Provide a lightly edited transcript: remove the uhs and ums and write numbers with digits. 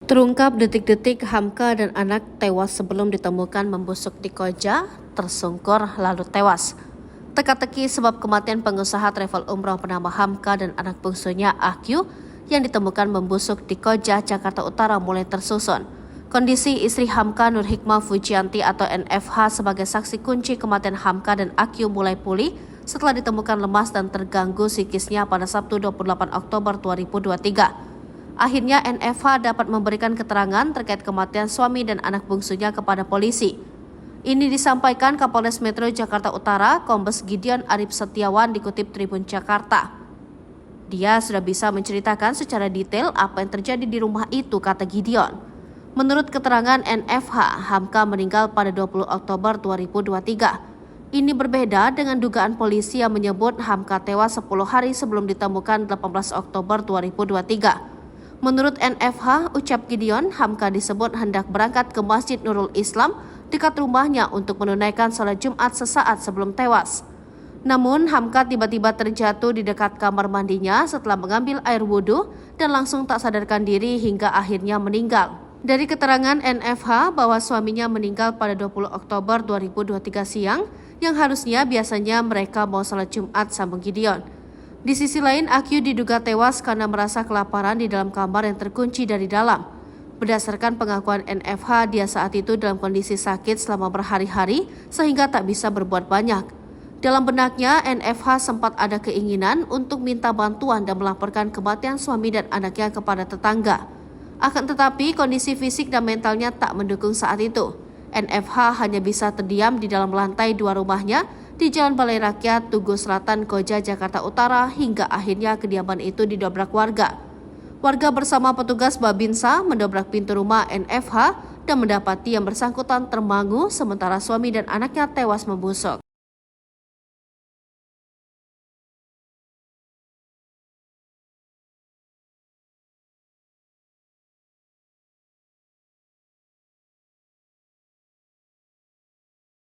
Terungkap detik-detik Hamka dan anak tewas sebelum ditemukan membusuk di Koja, tersungkur lalu tewas. Teka-teki sebab kematian pengusaha travel umroh bernama Hamka dan anak bungsunya Akyu yang ditemukan membusuk di Koja, Jakarta Utara mulai tersusun. Kondisi istri Hamka, Nur Hikmah Fujianti atau NFH sebagai saksi kunci kematian Hamka dan Akyu mulai pulih setelah ditemukan lemas dan terganggu psikisnya pada Sabtu 28 Oktober 2023. Akhirnya NFH dapat memberikan keterangan terkait kematian suami dan anak bungsunya kepada polisi. Ini disampaikan Kapolres Metro Jakarta Utara, Kombes Gideon Arif Setiawan dikutip Tribun Jakarta. Dia sudah bisa menceritakan secara detail apa yang terjadi di rumah itu, kata Gideon. Menurut keterangan NFH, Hamka meninggal pada 20 Oktober 2023. Ini berbeda dengan dugaan polisi yang menyebut Hamka tewas 10 hari sebelum ditemukan 18 Oktober 2023. Menurut NFH, ucap Gideon, Hamka disebut hendak berangkat ke Masjid Nurul Islam dekat rumahnya untuk menunaikan sholat Jumat sesaat sebelum tewas. Namun, Hamka tiba-tiba terjatuh di dekat kamar mandinya setelah mengambil air wudhu dan langsung tak sadarkan diri hingga akhirnya meninggal. Dari keterangan NFH bahwa suaminya meninggal pada 20 Oktober 2023 siang, yang harusnya biasanya mereka mau sholat Jumat, sambung Gideon. Di sisi lain, Akyu diduga tewas karena merasa kelaparan di dalam kamar yang terkunci dari dalam. Berdasarkan pengakuan NFH, dia saat itu dalam kondisi sakit selama berhari-hari sehingga tak bisa berbuat banyak. Dalam benaknya, NFH sempat ada keinginan untuk minta bantuan dan melaporkan kematian suami dan anaknya kepada tetangga. Akan tetapi, kondisi fisik dan mentalnya tak mendukung saat itu. NFH hanya bisa terdiam di dalam lantai 2 rumahnya di Jalan Balai Rakyat, Tugu Selatan, Koja, Jakarta Utara hingga akhirnya kediaman itu didobrak warga. Warga bersama petugas Babinsa mendobrak pintu rumah NFH dan mendapati yang bersangkutan termangu sementara suami dan anaknya tewas membusuk.